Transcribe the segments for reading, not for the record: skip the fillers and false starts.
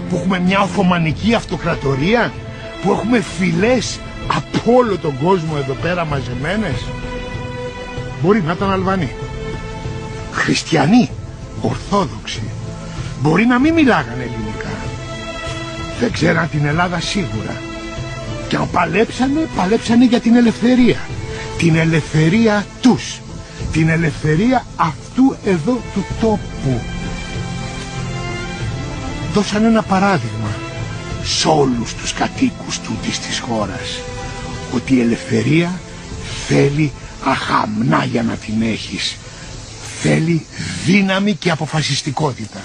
που έχουμε μια Οθωμανική αυτοκρατορία, που έχουμε φυλές από όλο τον κόσμο εδώ πέρα μαζεμένες? Μπορεί να ήταν Αλβανοί, χριστιανοί, Ορθόδοξοι, μπορεί να μην μιλάγανε ελληνικά, δεν ξέραν την Ελλάδα σίγουρα, και αν παλέψανε για την ελευθερία, την ελευθερία τους, την ελευθερία αυτού εδώ του τόπου. Δώσαν ένα παράδειγμα σε όλους τους κατοίκους τούτης της χώρας, ότι η ελευθερία θέλει αχαμνά για να την έχεις, θέλει δύναμη και αποφασιστικότητα.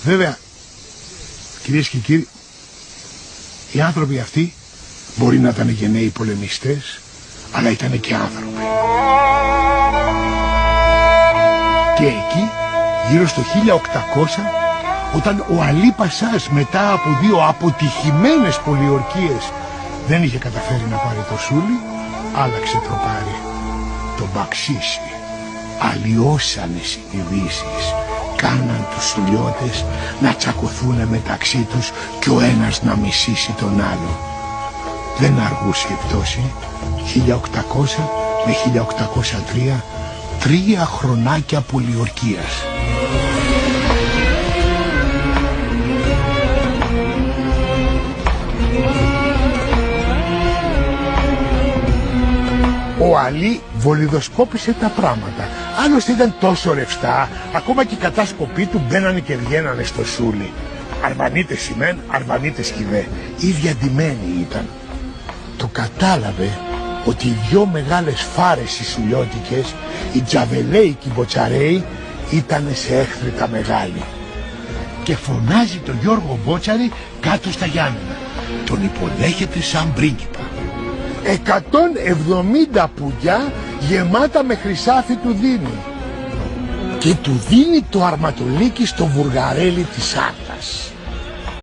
Βέβαια, κυρίες και κύριοι, οι άνθρωποι αυτοί μπορεί να ήταν γενναίοι πολεμιστές, αλλά ήταν και άνθρωποι. Και εκεί, γύρω στο 1800, όταν ο Αλή Πασάς μετά από 2 αποτυχημένες πολιορκίες δεν είχε καταφέρει να πάρει το Σούλι, άλλαξε τροπάρι, το Μπαξίσι. Αλλοιώσανε συνειδήσεις, κάναν τους Σουλιώτες να τσακωθούν μεταξύ τους και ο ένας να μισήσει τον άλλο. Δεν αργούσε η πτώση. 1800 με 1803, 3 χρονάκια πολιορκίας. Ο Αλή βολιδοσκόπησε τα πράγματα. Άλλωστε ήταν τόσο ρευστά, ακόμα και οι κατάσκοποι του μπαίνανε και βγαίνανε στο Σούλι. Αρβανίτες σημαίν, Αρβανίτες κυβέ. Ίδια ντυμένοι ήταν. Το κατάλαβε ότι οι 2 μεγάλες φάρες οι Σουλιώτικες, οι Τζαβελέοι και οι Μποτσαρέοι, ήταν σε έχθρητα μεγάλη. Και φωνάζει τον Γιώργο Μπότσαρη κάτω στα Γιάννενα. Τον υποδέχεται σαν πρίγκιπα. 170 πουλιά γεμάτα με χρυσάφι του δίνει. Και του δίνει το αρματολίκι στο βουργαρέλι της Άτας.